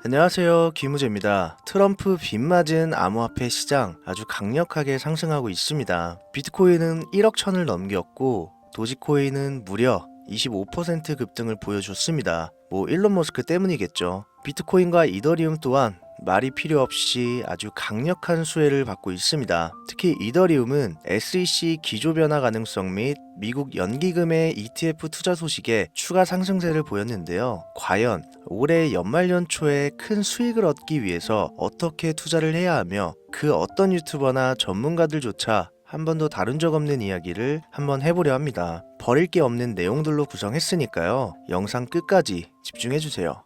안녕하세요. 김우재입니다. 트럼프 빗맞은 암호화폐 시장 아주 강력하게 상승하고 있습니다. 비트코인은 1억 천을 넘겼고 도지코인은 무려 25% 급등을 보여줬습니다. 일론 머스크 때문이겠죠. 비트코인과 이더리움 또한 말이 필요 없이 아주 강력한 수혜를 받고 있습니다. 특히 이더리움은 SEC 기조 변화 가능성 및 미국 연기금의 ETF 투자 소식에 추가 상승세를 보였는데요. 과연 올해 연말 연초에 큰 수익을 얻기 위해서 어떻게 투자를 해야 하며 그 어떤 유튜버나 전문가들조차 한 번도 다룬 적 없는 이야기를 한번 해보려 합니다. 버릴 게 없는 내용들로 구성했으니까요. 영상 끝까지 집중해주세요.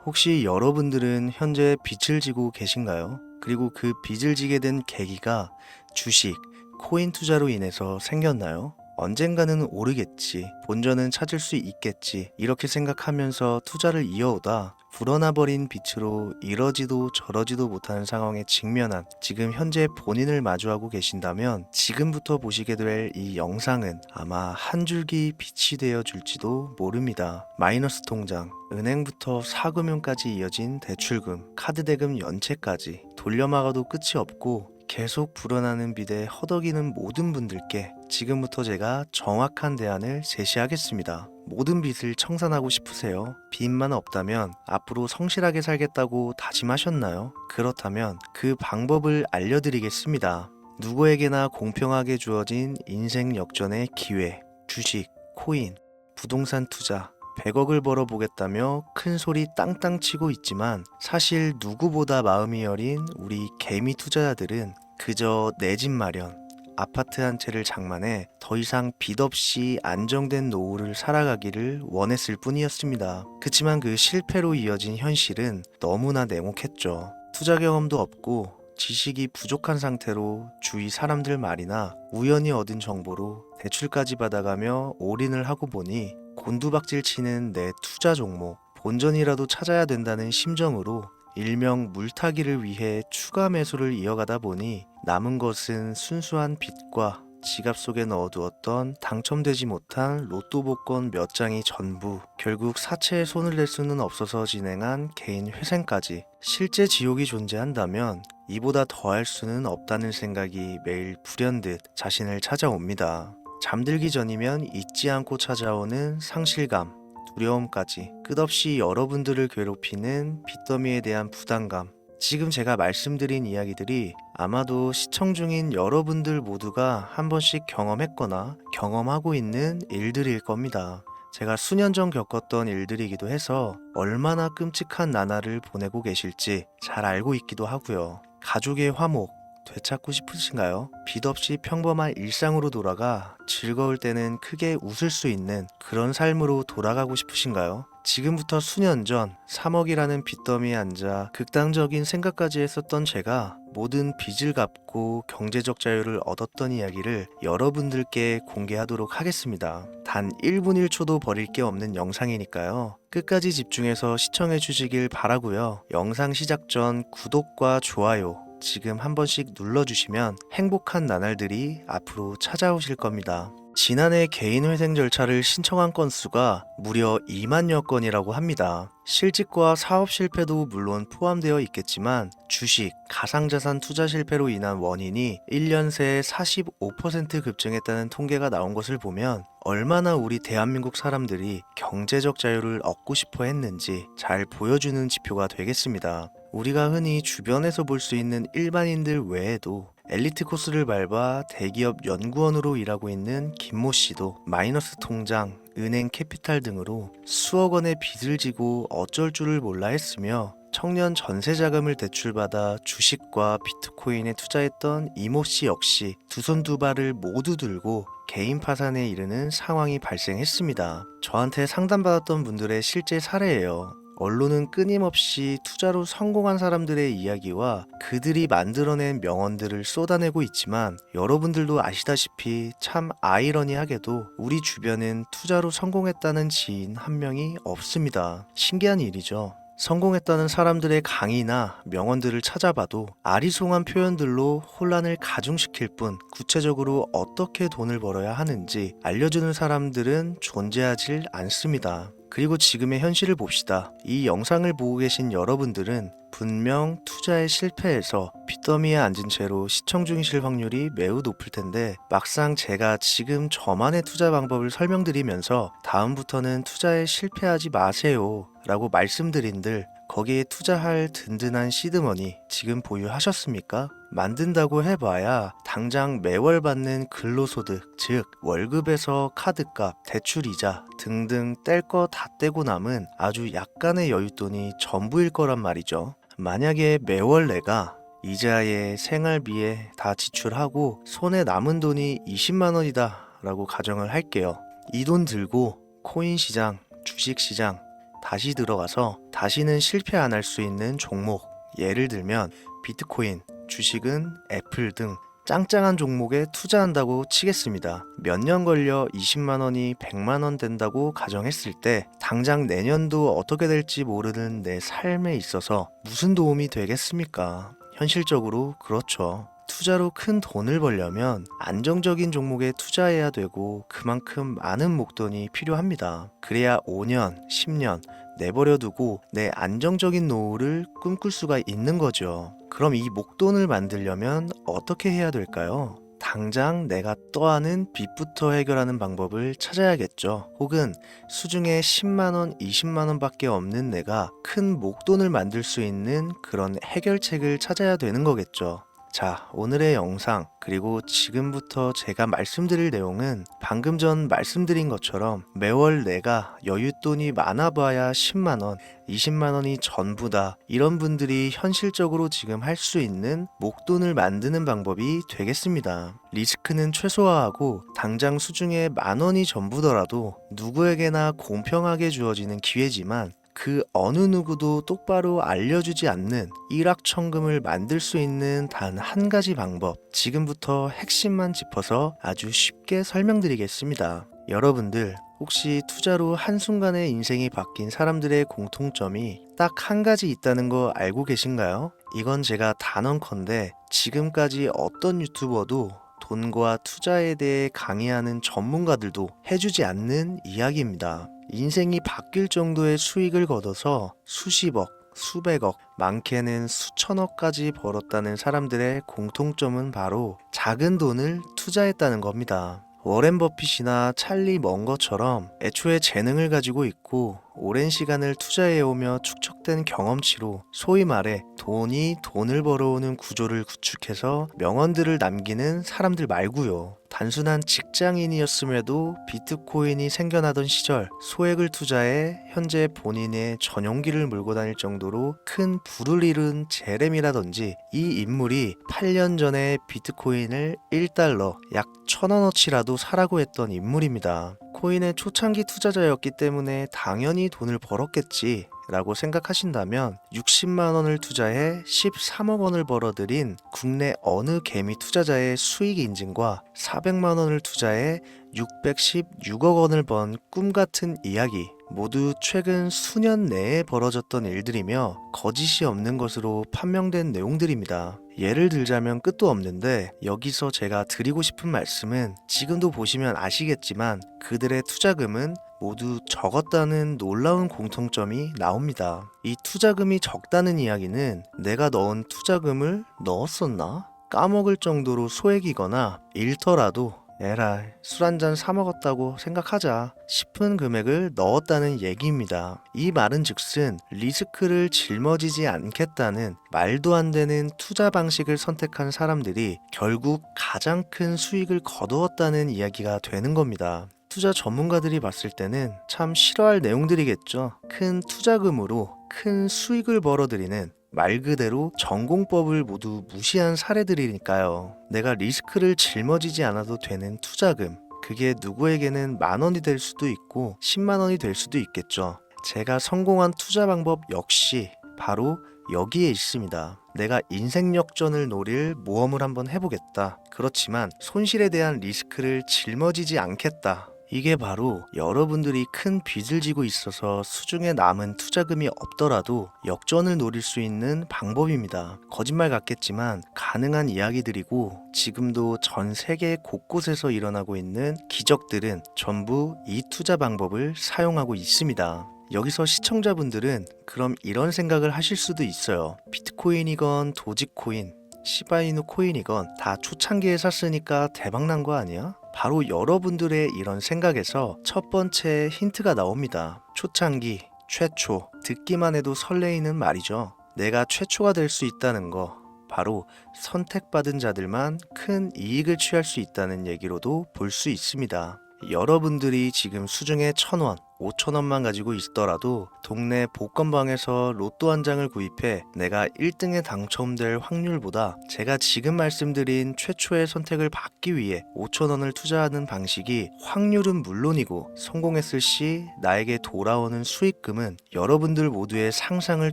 혹시 여러분들은 현재 빚을 지고 계신가요? 그리고 그 빚을 지게 된 계기가 주식, 코인 투자로 인해서 생겼나요? 언젠가는 오르겠지, 본전은 찾을 수 있겠지, 이렇게 생각하면서 투자를 이어오다 불어나버린 빚으로 이러지도 저러지도 못하는 상황에 직면한 지금 현재 본인을 마주하고 계신다면 지금부터 보시게 될 이 영상은 아마 한 줄기 빛이 되어 줄지도 모릅니다. 마이너스 통장, 은행부터 사금융까지 이어진 대출금, 카드 대금 연체까지 돌려막아도 끝이 없고 계속 불어나는 빚에 허덕이는 모든 분들께 지금부터 제가 정확한 대안을 제시하겠습니다. 모든 빚을 청산하고 싶으세요? 빚만 없다면 앞으로 성실하게 살겠다고 다짐하셨나요? 그렇다면 그 방법을 알려드리겠습니다. 누구에게나 공평하게 주어진 인생 역전의 기회, 주식, 코인, 부동산 투자, 100억을 벌어보겠다며 큰 소리 땅땅 치고 있지만 사실 누구보다 마음이 여린 우리 개미 투자자들은 그저 내 집 마련, 아파트 한 채를 장만해 더 이상 빚 없이 안정된 노후를 살아가기를 원했을 뿐이었습니다. 그치만 그 실패로 이어진 현실은 너무나 냉혹했죠. 투자 경험도 없고 지식이 부족한 상태로 주위 사람들 말이나 우연히 얻은 정보로 대출까지 받아가며 올인을 하고 보니 곤두박질 치는 내 투자 종목, 본전이라도 찾아야 된다는 심정으로 일명 물타기를 위해 추가 매수를 이어가다 보니 남은 것은 순수한 빚과 지갑 속에 넣어두었던 당첨되지 못한 로또 복권 몇 장이 전부, 결국 사채에 손을 댈 수는 없어서 진행한 개인 회생까지. 실제 지옥이 존재한다면 이보다 더할 수는 없다는 생각이 매일 불현듯 자신을 찾아옵니다. 잠들기 전이면 잊지 않고 찾아오는 상실감, 두려움까지 끝없이 여러분들을 괴롭히는 빚더미에 대한 부담감. 지금 제가 말씀드린 이야기들이 아마도 시청 중인 여러분들 모두가 한 번씩 경험했거나 경험하고 있는 일들일 겁니다. 제가 수년 전 겪었던 일들이기도 해서 얼마나 끔찍한 나날을 보내고 계실지 잘 알고 있기도 하고요. 가족의 화목 되찾고 싶으신가요? 빚 없이 평범한 일상으로 돌아가 즐거울 때는 크게 웃을 수 있는 그런 삶으로 돌아가고 싶으신가요? 지금부터 수년 전 3억이라는 빚더미에 앉아 극단적인 생각까지 했었던 제가 모든 빚을 갚고 경제적 자유를 얻었던 이야기를 여러분들께 공개하도록 하겠습니다. 단 1분 1초도 버릴 게 없는 영상이니까요. 끝까지 집중해서 시청해 주시길 바라고요. 영상 시작 전 구독과 좋아요 지금 한 번씩 눌러주시면 행복한 나날들이 앞으로 찾아오실 겁니다. 지난해 개인 회생 절차를 신청한 건수가 무려 2만여 건이라고 합니다. 실직과 사업 실패도 물론 포함되어 있겠지만 주식, 가상자산 투자 실패로 인한 원인이 1년 새에 45% 급증했다는 통계가 나온 것을 보면 얼마나 우리 대한민국 사람들이 경제적 자유를 얻고 싶어 했는지 잘 보여주는 지표가 되겠습니다. 우리가 흔히 주변에서 볼 수 있는 일반인들 외에도 엘리트 코스를 밟아 대기업 연구원으로 일하고 있는 김모 씨도 마이너스 통장, 은행 캐피탈 등으로 수억 원의 빚을 지고 어쩔 줄을 몰라 했으며 청년 전세 자금을 대출받아 주식과 비트코인에 투자했던 이모 씨 역시 두 손 두 발을 모두 들고 개인 파산에 이르는 상황이 발생했습니다. 저한테 상담받았던 분들의 실제 사례예요. 언론은 끊임없이 투자로 성공한 사람들의 이야기와 그들이 만들어낸 명언들을 쏟아내고 있지만 여러분들도 아시다시피 참 아이러니하게도 우리 주변엔 투자로 성공했다는 지인 한 명이 없습니다. 신기한 일이죠. 성공했다는 사람들의 강의나 명언들을 찾아봐도 아리송한 표현들로 혼란을 가중시킬 뿐 구체적으로 어떻게 돈을 벌어야 하는지 알려주는 사람들은 존재하질 않습니다. 그리고 지금의 현실을 봅시다. 이 영상을 보고 계신 여러분들은 분명 투자에 실패해서 빚더미에 앉은 채로 시청 중이실 확률이 매우 높을 텐데, 막상 제가 지금 저만의 투자 방법을 설명드리면서 다음부터는 투자에 실패하지 마세요 라고 말씀드린들 거기에 투자할 든든한 시드머니 지금 보유하셨습니까? 만든다고 해봐야 당장 매월 받는 근로소득, 즉 월급에서 카드값, 대출이자 등등 뗄 거 다 떼고 남은 아주 약간의 여윳돈이 전부일 거란 말이죠. 만약에 매월 내가 이자에 생활비에 다 지출하고 손에 남은 돈이 20만 원이다 라고 가정을 할게요. 이 돈 들고 코인 시장, 주식 시장 다시 들어가서 다시는 실패 안 할 수 있는 종목, 예를 들면 비트코인, 주식은 애플 등 짱짱한 종목에 투자한다고 치겠습니다. 몇 년 걸려 20만 원이 100만 원 된다고 가정했을 때 당장 내년도 어떻게 될지 모르는 내 삶에 있어서 무슨 도움이 되겠습니까? 현실적으로 그렇죠. 투자로 큰 돈을 벌려면 안정적인 종목에 투자해야 되고 그만큼 많은 목돈이 필요합니다. 그래야 5년, 10년 내버려 두고 내 안정적인 노후를 꿈꿀 수가 있는 거죠. 그럼 이 목돈을 만들려면 어떻게 해야 될까요? 당장 내가 떠안은 빚부터 해결하는 방법을 찾아야겠죠. 혹은 수중에 10만원, 20만원 밖에 없는 내가 큰 목돈을 만들 수 있는 그런 해결책을 찾아야 되는 거겠죠. 자, 오늘의 영상 그리고 지금부터 제가 말씀드릴 내용은 방금 전 말씀드린 것처럼 매월 내가 여윳돈이 많아봐야 10만원, 20만원이 전부다, 이런 분들이 현실적으로 지금 할 수 있는 목돈을 만드는 방법이 되겠습니다. 리스크는 최소화하고 당장 수중에 만원이 전부더라도 누구에게나 공평하게 주어지는 기회지만 그 어느 누구도 똑바로 알려주지 않는 일확천금을 만들 수 있는 단 한 가지 방법, 지금부터 핵심만 짚어서 아주 쉽게 설명드리겠습니다. 여러분들 혹시 투자로 한순간에 인생이 바뀐 사람들의 공통점이 딱 한 가지 있다는 거 알고 계신가요? 이건 제가 단언컨대 지금까지 어떤 유튜버도 돈과 투자에 대해 강의하는 전문가들도 해주지 않는 이야기입니다. 인생이 바뀔 정도의 수익을 거둬서 수십억, 수백억, 많게는 수천억까지 벌었다는 사람들의 공통점은 바로 작은 돈을 투자했다는 겁니다. 워렌 버핏이나 찰리 먼거처럼 애초에 재능을 가지고 있고 오랜 시간을 투자해오며 축적된 경험치로 소위 말해 돈이 돈을 벌어오는 구조를 구축해서 명언들을 남기는 사람들 말고요. 단순한 직장인이었음에도 비트코인이 생겨나던 시절 소액을 투자해 현재 본인의 전용기를 몰고 다닐 정도로 큰 부를 이룬 제렘이라든지, 이 인물이 8년 전에 비트코인을 1달러 약 1,000원어치라도 사라고 했던 인물입니다. 코인의 초창기 투자자였기 때문에 당연히 돈을 벌었겠지 라고 생각하신다면 60만 원을 투자해 13억 원을 벌어들인 국내 어느 개미 투자자의 수익 인증과 400만 원을 투자해 616억 원을 번 꿈같은 이야기, 모두 최근 수년 내에 벌어졌던 일들이며 거짓이 없는 것으로 판명된 내용들입니다. 예를 들자면 끝도 없는데 여기서 제가 드리고 싶은 말씀은 지금도 보시면 아시겠지만 그들의 투자금은 모두 적었다는 놀라운 공통점이 나옵니다. 이 투자금이 적다는 이야기는 내가 넣은 투자금을 넣었었나? 까먹을 정도로 소액이거나 잃더라도 에라이 술 한잔 사 먹었다고 생각하자 싶은 금액을 넣었다는 얘기입니다. 이 말은 즉슨 리스크를 짊어지지 않겠다는 말도 안 되는 투자 방식을 선택한 사람들이 결국 가장 큰 수익을 거두었다는 이야기가 되는 겁니다. 투자 전문가들이 봤을 때는 참 싫어할 내용들이겠죠. 큰 투자금으로 큰 수익을 벌어들이는, 말 그대로 전공법을 모두 무시한 사례들이니까요. 내가 리스크를 짊어지지 않아도 되는 투자금, 그게 누구에게는 만 원이 될 수도 있고 10만 원이 될 수도 있겠죠. 제가 성공한 투자 방법 역시 바로 여기에 있습니다. 내가 인생 역전을 노릴 모험을 한번 해보겠다. 그렇지만 손실에 대한 리스크를 짊어지지 않겠다. 이게 바로 여러분들이 큰 빚을 지고 있어서 수중에 남은 투자금이 없더라도 역전을 노릴 수 있는 방법입니다. 거짓말 같겠지만 가능한 이야기들이고 지금도 전 세계 곳곳에서 일어나고 있는 기적들은 전부 이 투자 방법을 사용하고 있습니다. 여기서 시청자분들은 그럼 이런 생각을 하실 수도 있어요. 비트코인이건 도지코인, 시바이누 코인이건 다 초창기에 샀으니까 대박난 거 아니야? 바로 여러분들의 이런 생각에서 첫 번째 힌트가 나옵니다. 초창기, 최초, 듣기만 해도 설레이는 말이죠. 내가 최초가 될 수 있다는 거, 바로 선택받은 자들만 큰 이익을 취할 수 있다는 얘기로도 볼 수 있습니다. 여러분들이 지금 수중에 1,000원, 5,000원만 가지고 있더라도 동네 복권방에서 로또 한 장을 구입해 내가 1등에 당첨될 확률보다 제가 지금 말씀드린 최초의 선택을 받기 위해 5,000원을 투자하는 방식이 확률은 물론이고 성공했을 시 나에게 돌아오는 수익금은 여러분들 모두의 상상을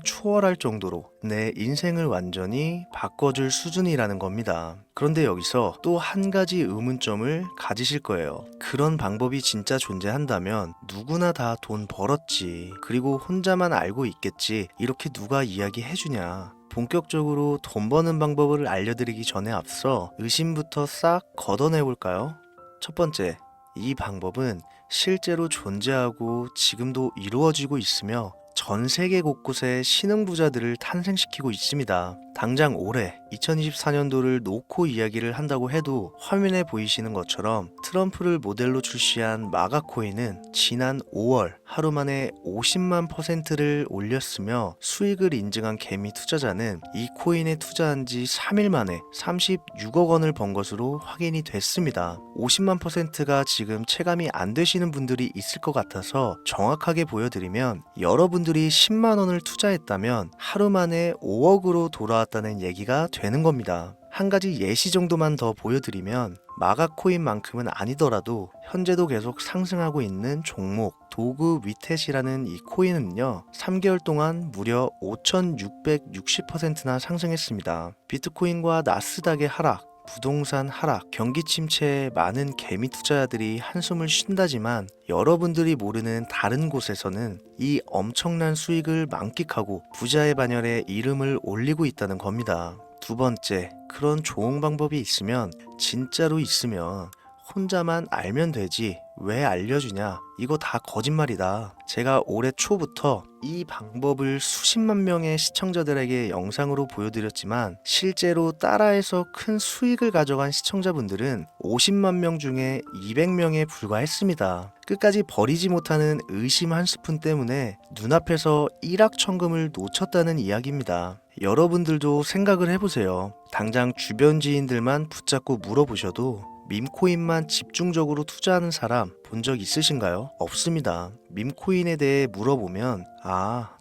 초월할 정도로 내 인생을 완전히 바꿔줄 수준이라는 겁니다. 그런데 여기서 또 한 가지 의문점을 가지실 거예요. 그런 방법이 진짜 존재한다면 누구나 다 돈 벌었지. 그리고 혼자만 알고 있겠지. 이렇게 누가 이야기해주냐. 본격적으로 돈 버는 방법을 알려드리기 전에 앞서 의심부터 싹 걷어내볼까요? 첫 번째, 이 방법은 실제로 존재하고 지금도 이루어지고 있으며 전 세계 곳곳에 신흥부자들을 탄생시키고 있습니다. 당장 올해 2024년도를 놓고 이야기를 한다고 해도 화면에 보이시는 것처럼 트럼프를 모델로 출시한 마가코인은 지난 5월 하루 만에 50만%를 올렸으며 수익을 인증한 개미 투자자는 이 코인에 투자한 지 3일 만에 36억 원을 번 것으로 확인이 됐습니다. 50만%가 지금 체감이 안 되시는 분들이 있을 것 같아서 정확하게 보여드리면 여러분들이 10만 원을 투자했다면 하루 만에 5억으로 돌아왔다는 얘기가 되는 겁니다. 한 가지 예시 정도만 더 보여드리면 마가코인만큼은 아니더라도 현재도 계속 상승하고 있는 종목 도구 위텟이라는 이 코인은요 3개월 동안 무려 5,660%나 상승했습니다. 비트코인과 나스닥의 하락, 부동산 하락, 경기 침체에 많은 개미 투자자들이 한숨을 쉰다지만 여러분들이 모르는 다른 곳에서는 이 엄청난 수익을 만끽하고 부자의 반열에 이름을 올리고 있다는 겁니다. 두 번째, 그런 좋은 방법이 있으면 진짜로 있으면 혼자만 알면 되지 왜 알려주냐? 이거 다 거짓말이다. 제가 올해 초부터 이 방법을 수십만 명의 시청자들에게 영상으로 보여드렸지만 실제로 따라해서 큰 수익을 가져간 시청자분들은 50만 명 중에 200명에 불과했습니다. 끝까지 버리지 못하는 의심 한 스푼 때문에 눈앞에서 일확천금을 놓쳤다는 이야기입니다. 여러분들도 생각을 해보세요. 당장 주변 지인들만 붙잡고 물어보셔도 밈코인만 집중적으로 투자하는 사람 본 적 있으신가요? 없습니다. 밈코인에 대해 물어보면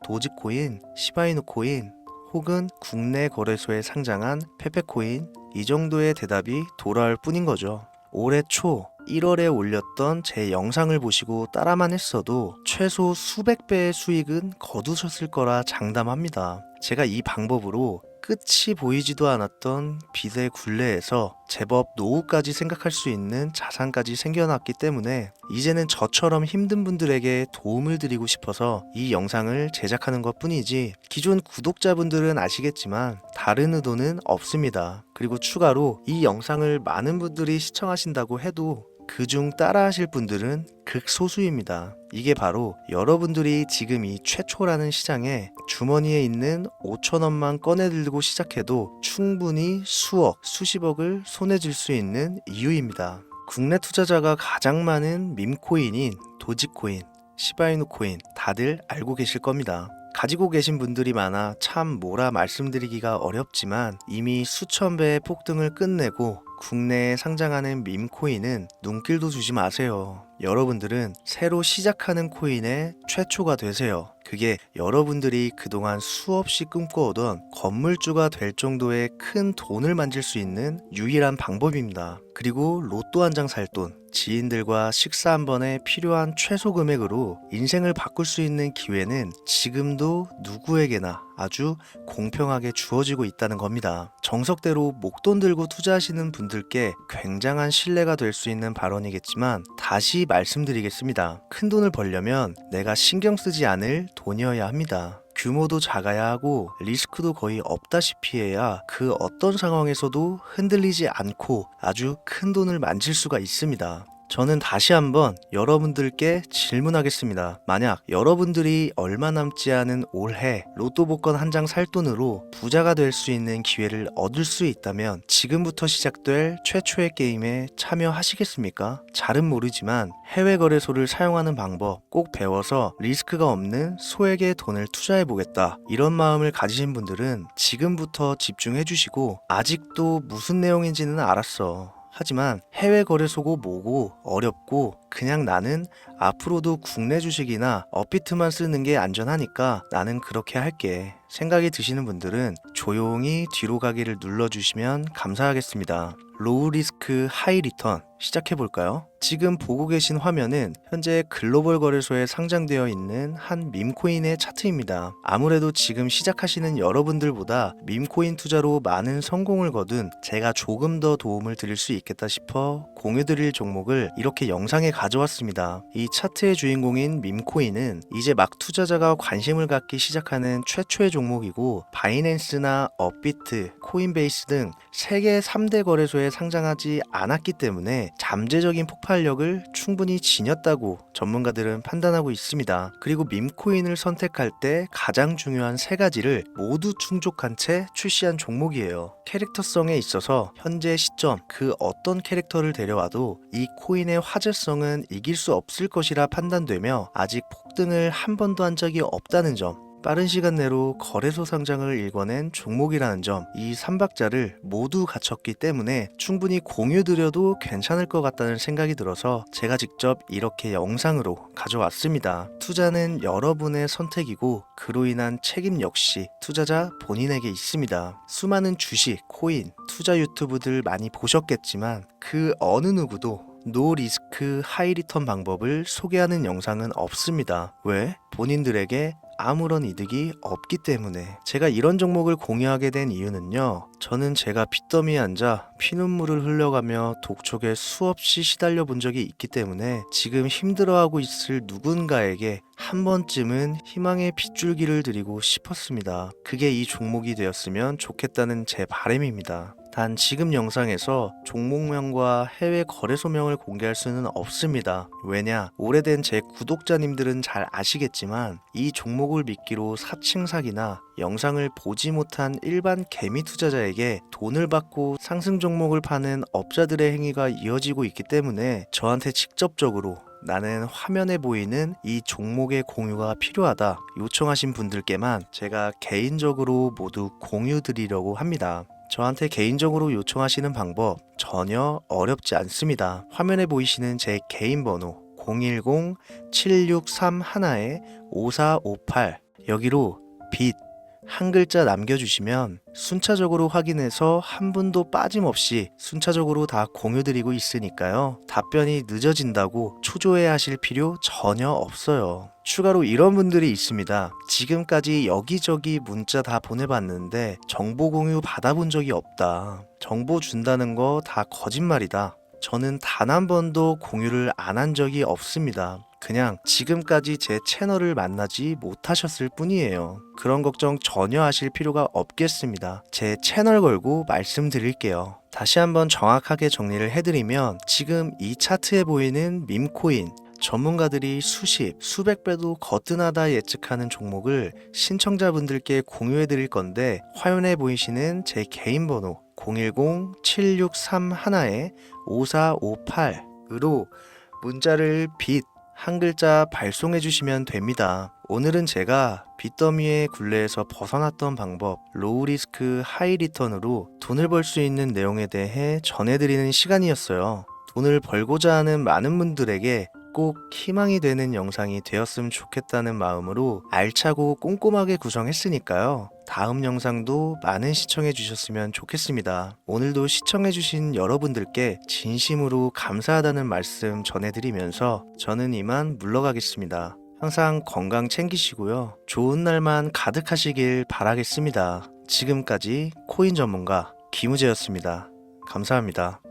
도지코인, 시바이누 코인 혹은 국내 거래소에 상장한 페페코인 이 정도의 대답이 돌아올 뿐인 거죠. 올해 초 1월에 올렸던 제 영상을 보시고 따라만 했어도 최소 수백 배의 수익은 거두셨을 거라 장담합니다. 제가 이 방법으로 끝이 보이지도 않았던 빚의 굴레에서 제법 노후까지 생각할 수 있는 자산까지 생겨났기 때문에 이제는 저처럼 힘든 분들에게 도움을 드리고 싶어서 이 영상을 제작하는 것 뿐이지 기존 구독자분들은 아시겠지만 다른 의도는 없습니다. 그리고 추가로 이 영상을 많은 분들이 시청하신다고 해도 그중 따라하실 분들은 극소수입니다. 이게 바로 여러분들이 지금 이 최초라는 시장에 주머니에 있는 5,000원만 꺼내들고 시작해도 충분히 수억, 수십억을 손에 쥘 수 있는 이유입니다. 국내 투자자가 가장 많은 밈코인인 도지코인, 시바이누 코인 다들 알고 계실 겁니다. 가지고 계신 분들이 많아 참 뭐라 말씀드리기가 어렵지만 이미 수천 배의 폭등을 끝내고 국내에 상장하는 밈코인은 눈길도 주지 마세요. 여러분들은 새로 시작하는 코인의 최초가 되세요. 그게 여러분들이 그동안 수없이 꿈꿔오던 건물주가 될 정도의 큰 돈을 만질 수 있는 유일한 방법입니다. 그리고 로또 한 장 살 돈, 지인들과 식사 한 번에 필요한 최소 금액으로 인생을 바꿀 수 있는 기회는 지금도 누구에게나 아주 공평하게 주어지고 있다는 겁니다. 정석대로 목돈 들고 투자하시는 분들께 굉장한 신뢰가 될 수 있는 발언이겠지만 다시 말씀드리겠습니다. 큰 돈을 벌려면 내가 신경 쓰지 않을 돈이어야 합니다. 규모도 작아야 하고 리스크도 거의 없다시피 해야 그 어떤 상황에서도 흔들리지 않고 아주 큰 돈을 만질 수가 있습니다. 저는 다시 한번 여러분들께 질문하겠습니다. 만약 여러분들이 얼마 남지 않은 올해 로또 복권 한 장 살 돈으로 부자가 될 수 있는 기회를 얻을 수 있다면 지금부터 시작될 최초의 게임에 참여하시겠습니까? 잘은 모르지만 해외 거래소를 사용하는 방법 꼭 배워서 리스크가 없는 소액의 돈을 투자해 보겠다. 이런 마음을 가지신 분들은 지금부터 집중해 주시고 아직도 무슨 내용인지는 알았어. 하지만 해외 거래소고 뭐고 어렵고 그냥 나는 앞으로도 국내 주식이나 업비트만 쓰는 게 안전하니까 나는 그렇게 할게. 생각이 드시는 분들은 조용히 뒤로 가기를 눌러주시면 감사하겠습니다. 로우 리스크 하이 리턴 시작해볼까요? 지금 보고 계신 화면은 현재 글로벌 거래소에 상장되어 있는 한 밈코인의 차트입니다. 아무래도 지금 시작하시는 여러분들보다 밈코인 투자로 많은 성공을 거둔 제가 조금 더 도움을 드릴 수 있겠다 싶어 공유드릴 종목을 이렇게 영상에 가져왔습니다. 이 차트의 주인공인 밈코인은 이제 막 투자자가 관심을 갖기 시작하는 최초의 종목이고 바이낸스나 업비트, 코인베이스 등 세계 3대 거래소에 상장하지 않았기 때문에 잠재적인 폭발력을 충분히 지녔다고 전문가들은 판단하고 있습니다. 그리고 밈코인을 선택할 때 가장 중요한 세 가지를 모두 충족한 채 출시한 종목이에요. 캐릭터성에 있어서 현재 시점 그 어떤 캐릭터를 데려와도 이 코인의 화제성은 이길 수 없을 것이라 판단되며 아직 폭등을 한 번도 한 적이 없다는 점, 빠른 시간 내로 거래소 상장을 일궈낸 종목이라는 점, 이 3박자를 모두 갖췄기 때문에 충분히 공유드려도 괜찮을 것 같다는 생각이 들어서 제가 직접 이렇게 영상으로 가져왔습니다. 투자는 여러분의 선택이고 그로 인한 책임 역시 투자자 본인에게 있습니다. 수많은 주식, 코인, 투자 유튜브들 많이 보셨겠지만 그 어느 누구도 노 리스크 하이 리턴 방법을 소개하는 영상은 없습니다. 왜? 본인들에게 아무런 이득이 없기 때문에. 제가 이런 종목을 공유하게 된 이유는요, 저는 제가 빚더미에 앉아 피눈물을 흘려가며 독촉에 수없이 시달려 본 적이 있기 때문에 지금 힘들어하고 있을 누군가에게 한 번쯤은 희망의 빗줄기를 드리고 싶었습니다. 그게 이 종목이 되었으면 좋겠다는 제 바람입니다. 단 지금 영상에서 종목명과 해외 거래소명을 공개할 수는 없습니다. 왜냐? 오래된 제 구독자님들은 잘 아시겠지만 이 종목을 미끼로 사칭 사기나 영상을 보지 못한 일반 개미 투자자에게 돈을 받고 상승 종목을 파는 업자들의 행위가 이어지고 있기 때문에 저한테 직접적으로 나는 화면에 보이는 이 종목의 공유가 필요하다 요청하신 분들께만 제가 개인적으로 모두 공유 드리려고 합니다. 저한테 개인적으로 요청하시는 방법 전혀 어렵지 않습니다. 화면에 보이시는 제 개인 번호 010-7631-5458 여기로 빚 한 글자 남겨주시면 순차적으로 확인해서 한 분도 빠짐없이 순차적으로 다 공유드리고 있으니까요. 답변이 늦어진다고 초조해 하실 필요 전혀 없어요. 추가로 이런 분들이 있습니다. 지금까지 여기저기 문자 다 보내봤는데 정보 공유 받아본 적이 없다. 정보 준다는 거 다 거짓말이다. 저는 단 한 번도 공유를 안 한 적이 없습니다. 그냥 지금까지 제 채널을 만나지 못하셨을 뿐이에요. 그런 걱정 전혀 하실 필요가 없겠습니다. 제 채널 걸고 말씀드릴게요. 다시 한번 정확하게 정리를 해드리면 지금 이 차트에 보이는 밈코인 전문가들이 수십, 수백 배도 거뜬하다 예측하는 종목을 신청자분들께 공유해 드릴 건데 화면에 보이시는 제 개인 번호 010-7631-5458으로 문자를 빚 한 글자 발송해 주시면 됩니다. 오늘은 제가 빚더미의 굴레에서 벗어났던 방법, 로우 리스크 하이 리턴으로 돈을 벌 수 있는 내용에 대해 전해드리는 시간이었어요. 돈을 벌고자 하는 많은 분들에게 꼭 희망이 되는 영상이 되었으면 좋겠다는 마음으로 알차고 꼼꼼하게 구성했으니까요. 다음 영상도 많은 시청해 주셨으면 좋겠습니다. 오늘도 시청해 주신 여러분들께 진심으로 감사하다는 말씀 전해드리면서 저는 이만 물러가겠습니다. 항상 건강 챙기시고요. 좋은 날만 가득하시길 바라겠습니다. 지금까지 코인 전문가 김우재였습니다. 감사합니다.